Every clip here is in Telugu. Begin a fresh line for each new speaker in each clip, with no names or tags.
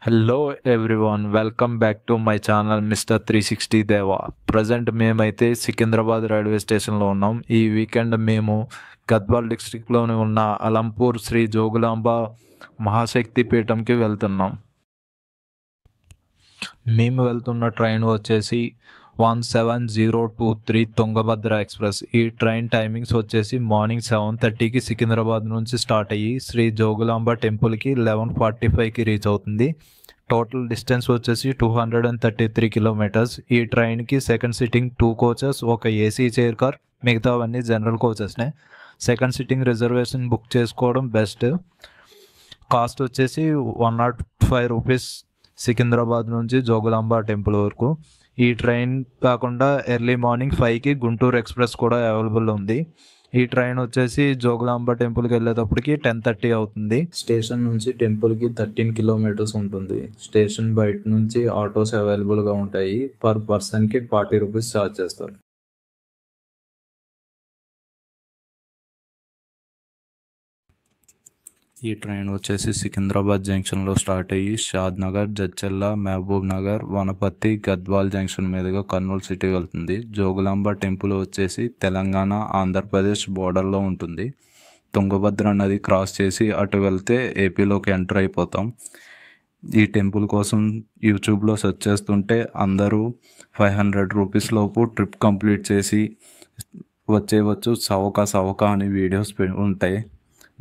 Hello everyone, welcome back to my channel mister 360 దేవా. ప్రజెంట్ మేమైతే సికింద్రాబాద్ రైల్వే స్టేషన్లో ఉన్నాం. ఈ వీకెండ్ మేము గద్వాల్ డిస్ట్రిక్ట్లోని ఉన్న అలంపూర్ శ్రీ జోగులాంబ మహాశక్తి పీఠంకి వెళ్తున్నాం. మేము వెళ్తున్న ట్రైన్ వచ్చేసి 17023 తుంగభద్ర ఎక్స్ప్రెస్. ఈ ట్రైన్ టైమింగ్స్ వచ్చేసి మార్నింగ్ 7:30కి సికింద్రాబాద్ నుంచి స్టార్ట్ అయ్యి శ్రీ జోగులాంబ టెంపుల్కి 11:45కి రీచ్ అవుతుంది. టోటల్ డిస్టెన్స్ వచ్చేసి 233 కిలోమీటర్స్. ఈ ట్రైన్కి సెకండ్ సిట్టింగ్ 2 కోచెస్, ఒక ఏసీ చైర్ కార్, మిగతావన్నీ జనరల్ కోచెస్నే. సెకండ్ సిట్టింగ్ రిజర్వేషన్ బుక్ చేసుకోవడం బెస్ట్. కాస్ట్ వచ్చేసి 105 రూపీస్ సికింద్రాబాద్ నుంచి జోగులాంబ టెంపుల్ వరకు. ఈ ట్రైన్ కాకుండా ఎర్లీ మార్నింగ్ 5కి గుంటూరు ఎక్స్ప్రెస్ కూడా అవైలబుల్ ఉంది. ఈ ట్రైన్ వచ్చేసి జోగులాంబ టెంపుల్కి వెళ్ళేటప్పటికి 10:30 అవుతుంది. స్టేషన్ నుంచి టెంపుల్కి 13 కిలోమీటర్స్ ఉంటుంది. స్టేషన్ బయట నుంచి ఆటోస్ అవైలబుల్గా ఉంటాయి. పర్ పర్సన్కి 40 రూపీస్ ఛార్జ్ చేస్తారు. ఈ ట్రైన్ వచ్చేసి సికింద్రాబాద్ జంక్షన్లో స్టార్ట్ అయ్యి షాద్ నగర్, జడ్చర్ల, మహబూబ్ నగర్, వనపర్తి, గద్వాల్ జంక్షన్ మీదుగా కర్నూలు సిటీ వెళ్తుంది. జోగులాంబ టెంపుల్ వచ్చేసి తెలంగాణ, ఆంధ్రప్రదేశ్ బోర్డర్లో ఉంటుంది. తుంగభద్ర నది క్రాస్ చేసి అటు వెళ్తే ఏపీలోకి ఎంటర్ అయిపోతాం. ఈ టెంపుల్ కోసం యూట్యూబ్లో సెర్చ్ చేస్తుంటే అందరూ 500 రూపీస్ లోపు ట్రిప్ కంప్లీట్ చేసి వచ్చేవచ్చు, సవక అని వీడియోస్ ఉంటాయి.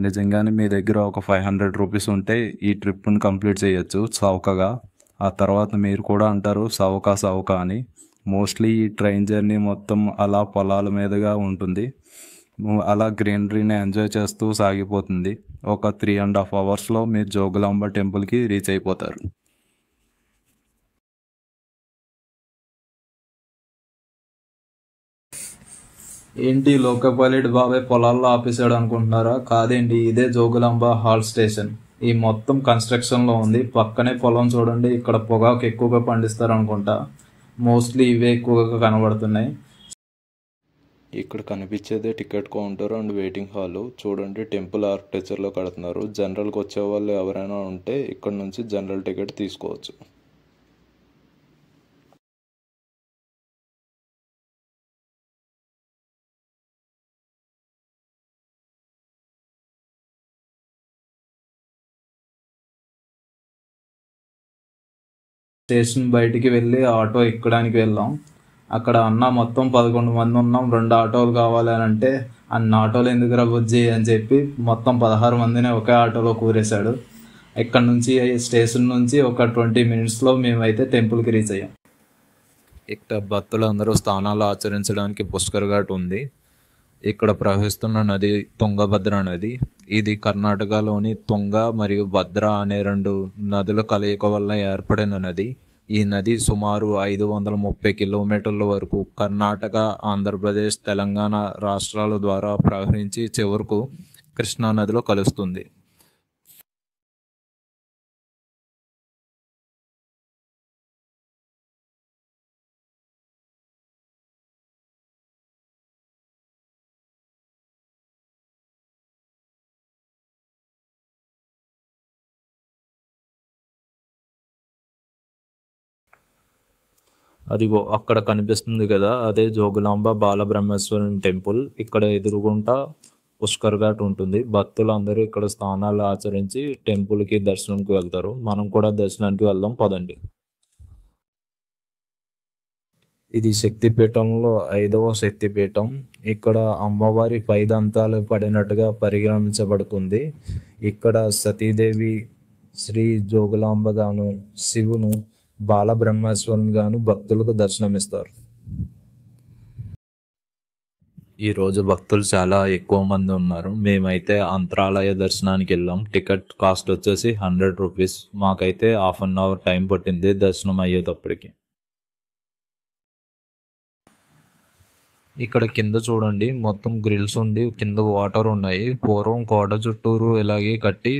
నిజంగానే మీ దగ్గర ఒక 500 రూపీస్ ఉంటే ఈ ట్రిప్ని కంప్లీట్ చేయొచ్చు చౌకగా. ఆ తర్వాత మీరు కూడా అంటారు సౌక అని. మోస్ట్లీ ఈ ట్రైన్ జర్నీ మొత్తం అలా పొలాల మీదుగా ఉంటుంది. అలా గ్రీనరీని ఎంజాయ్ చేస్తూ సాగిపోతుంది. ఒక 3.5 అవర్స్లో మీరు జోగులాంబ టెంపుల్కి రీచ్ అయిపోతారు. ఏంటి లోకపాలెట్ బాబాయ్ పొలాల్లో ఆపేశాడు అనుకుంటున్నారా? కాదండి, ఇదే జోగులాంబ హాల్ స్టేషన్. ఈ మొత్తం కన్స్ట్రక్షన్లో ఉంది. పక్కనే పొలం చూడండి, ఇక్కడ పొగాకు ఎక్కువగా పండిస్తారు అనుకుంటా. మోస్ట్లీ ఇవే ఎక్కువగా కనబడుతున్నాయి. ఇక్కడ కనిపించేదే ticket counter and waiting hall. చూడండి, టెంపుల్ ఆర్కిటెక్చర్లో కడుతున్నారు. జనరల్కి వచ్చే వాళ్ళు ఎవరైనా ఉంటే ఇక్కడ నుంచి జనరల్ టికెట్ తీసుకోవచ్చు. స్టేషన్ బయటికి వెళ్ళి ఆటో ఎక్కడానికి వెళ్ళాం. అక్కడ అన్న మొత్తం 11 మంది ఉన్నాం, 2 ఆటోలు కావాలి అని అంటే, అన్న ఆటోలు ఎందుకు బుజ్జి అని చెప్పి మొత్తం 16 మందిని ఒకే ఆటోలో కూరేశాడు. ఇక్కడ నుంచి స్టేషన్ నుంచి ఒక 20 మినిట్స్లో మేమైతే టెంపుల్కి రీచ్ అయ్యాం. ఇక్కడ భక్తులందరూ స్నానాలు ఆచరించడానికి పుష్కర్ ఘాట్ ఉంది. ఇక్కడ ప్రవహిస్తున్న నది తుంగభద్ర నది. ఇది కర్ణాటకలోని తుంగ మరియు భద్ర అనే 2 నదుల కలయిక వల్ల ఏర్పడిన నది. ఈ నది సుమారు 530 కిలోమీటర్ల వరకు కర్ణాటక, ఆంధ్రప్రదేశ్, తెలంగాణ రాష్ట్రాల ద్వారా ప్రవహించి చివరకు కృష్ణా నదిలో కలుస్తుంది. అదిగో అక్కడ కనిపిస్తుంది కదా, అదే జోగులాంబ బాలబ్రహ్మేశ్వరం టెంపుల్. ఇక్కడ ఎదురుగుంటా పుష్కర్ ఘాట్ ఉంటుంది. భక్తులందరూ ఇక్కడ స్నానాలు ఆచరించి టెంపుల్కి దర్శనంకి వెళ్తారు. మనం కూడా దర్శనానికి వెళ్దాం పదండి. ఇది శక్తిపీఠంలో 5వ శక్తిపీఠం. ఇక్కడ అమ్మవారి పైదంతాలు పడినట్టుగా పరిగణించబడుతుంది. ఇక్కడ సతీదేవి, శ్రీ జోగులాంబ గాను, శివును బాలబ్రహ్మేశ్వరం గాను భక్తులకు దర్శనమిస్తారు. ఈరోజు భక్తులు చాలా ఎక్కువ మంది ఉన్నారు. మేమైతే అంతరాలయ దర్శనానికి వెళ్ళాం. టికెట్ కాస్ట్ వచ్చేసి 100 రూపీస్. మాకైతే హాఫ్ అన్ అవర్ టైం పట్టింది దర్శనం అయ్యేటప్పటికి. ఇక్కడ కింద చూడండి, మొత్తం గ్రిల్స్ ఉండి కింద వాటర్ ఉన్నాయి. పూర్వం కోట చుట్టూరు ఇలాగే కట్టి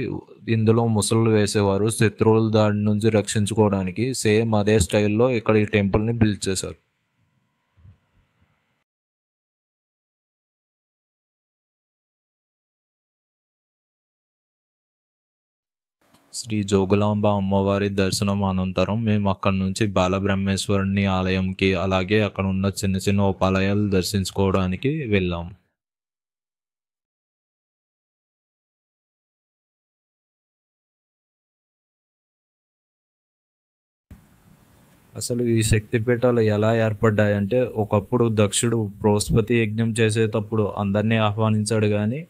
ఇందులో ముసళ్ళు వేసేవారు శత్రువుల దాడి నుంచి రక్షించుకోవడానికి. సేమ్ అదే స్టైల్లో ఇక్కడ ఈ టెంపుల్ని బిల్డ్ చేశారు. శ్రీ జోగులాంబ అమ్మవారి దర్శనం అనంతరం మేము అక్కడి నుంచి బాలబ్రహ్మేశ్వరుని ఆలయంకి, అలాగే అక్కడ ఉన్న చిన్న చిన్న ఉపాలయాలు దర్శించుకోవడానికి వెళ్ళాం. అసలు ఈ శక్తిపీఠాలు ఎలా ఏర్పడ్డాయంటే, ఒకప్పుడు దక్షుడు బృహస్పతి యజ్ఞం చేసేటప్పుడు అందరినీ ఆహ్వానించాడు కానీ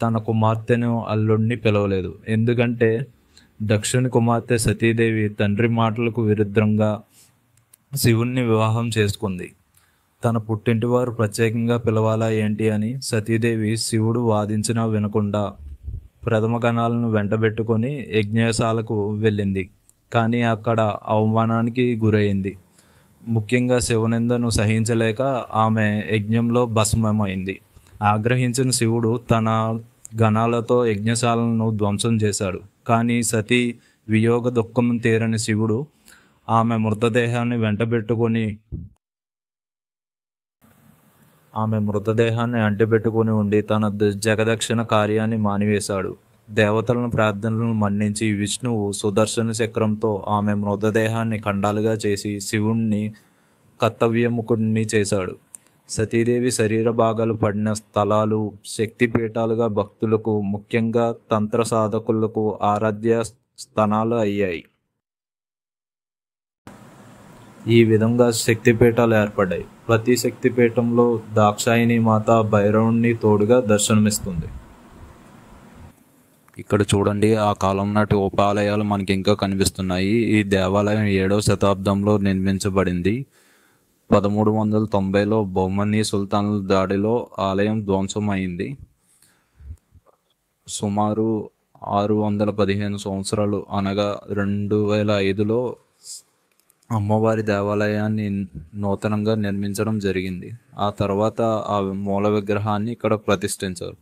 తన కుమార్తెను అల్లుడిని పిలవలేదు. ఎందుకంటే దక్షుని కుమార్తె సతీదేవి తండ్రి మాటలకు విరుద్ధంగా శివుణ్ణి వివాహం చేసుకుంది. తన పుట్టింటి వారు ప్రత్యేకంగా పిలవాలా ఏంటి అని సతీదేవి శివుడు వాదించినా వినకుండా ప్రథమ గణాలను వెంటబెట్టుకొని యజ్ఞశాలకు వెళ్ళింది. కానీ అక్కడ అవమానానికి గురైంది. ముఖ్యంగా శివనిందను సహించలేక ఆమె యజ్ఞంలో భస్మమైంది. ఆగ్రహించిన శివుడు తన గణాలతో యజ్ఞశాలను ధ్వంసం చేశాడు. కానీ సతీ వియోగ దుఃఖం తీరని శివుడు ఆమె మృతదేహాన్ని వెంటబెట్టుకొని అంటిపెట్టుకుని ఉండి తన జగదక్షిణ కార్యాన్ని మానివేశాడు. దేవతలను ప్రార్థనలను మన్నించి విష్ణువు సుదర్శన చక్రంతో ఆమె మృతదేహాన్ని ఖండాలుగా చేసి శివుణ్ణి కర్తవ్యముకుణ్ణి చేశాడు. సతీదేవి శరీర భాగాలు పడిన స్థలాలు శక్తిపీఠాలుగా భక్తులకు, ముఖ్యంగా తంత్ర సాధకులకు ఆరాధ్య స్థానాలు అయ్యాయి. ఈ విధంగా శక్తిపీఠాలు ఏర్పడ్డాయి. ప్రతి శక్తిపీఠంలో దాక్షాయిని మాత భైరవుణ్ణి తోడుగా దర్శనమిస్తుంది. ఇక్కడ చూడండి, ఆ కాలం నాటి ఉపాలయాలు మనకి ఇంకా కనిపిస్తున్నాయి. ఈ దేవాలయం 7వ శతాబ్దంలో నిర్మించబడింది. 1390లో బహుమనీ సుల్తానుల దాడిలో ఆలయం ధ్వంసం అయింది. సుమారు 615 సంవత్సరాలు అనగా 2005లో అమ్మవారి దేవాలయాన్ని నూతనంగా నిర్మించడం జరిగింది. ఆ తర్వాత ఆ మూల విగ్రహాన్ని ఇక్కడ ప్రతిష్ఠించారు.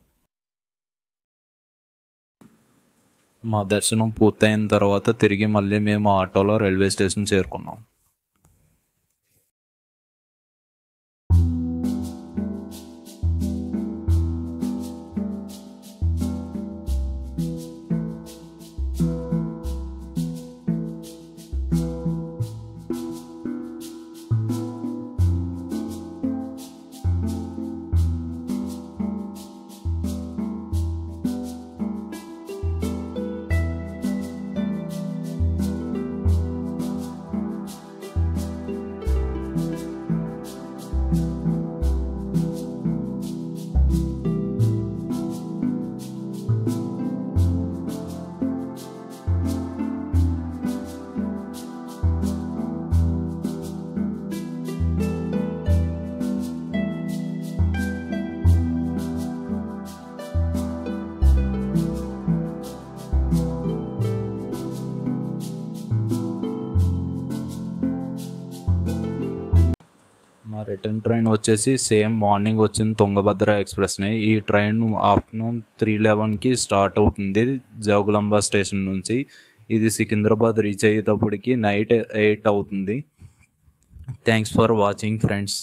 మా దర్శనం పూర్తయిన తర్వాత తిరిగి మళ్ళీ మేము ఆటోలో రైల్వే స్టేషన్ చేరుకున్నాం. మా రిటర్న్ ట్రైన్ వచ్చేసి సేమ్ మార్నింగ్ వచ్చింది తుంగభద్ర ఎక్స్ప్రెస్ని. ఈ ట్రైన్ ఆఫ్టర్నూన్ 3:11కి స్టార్ట్ అవుతుంది జోగులాంబ స్టేషన్ నుంచి. ఇది సికింద్రాబాద్ రీచ్ అయ్యేటప్పటికి నైట్ 8 అవుతుంది. Thanks for watching friends.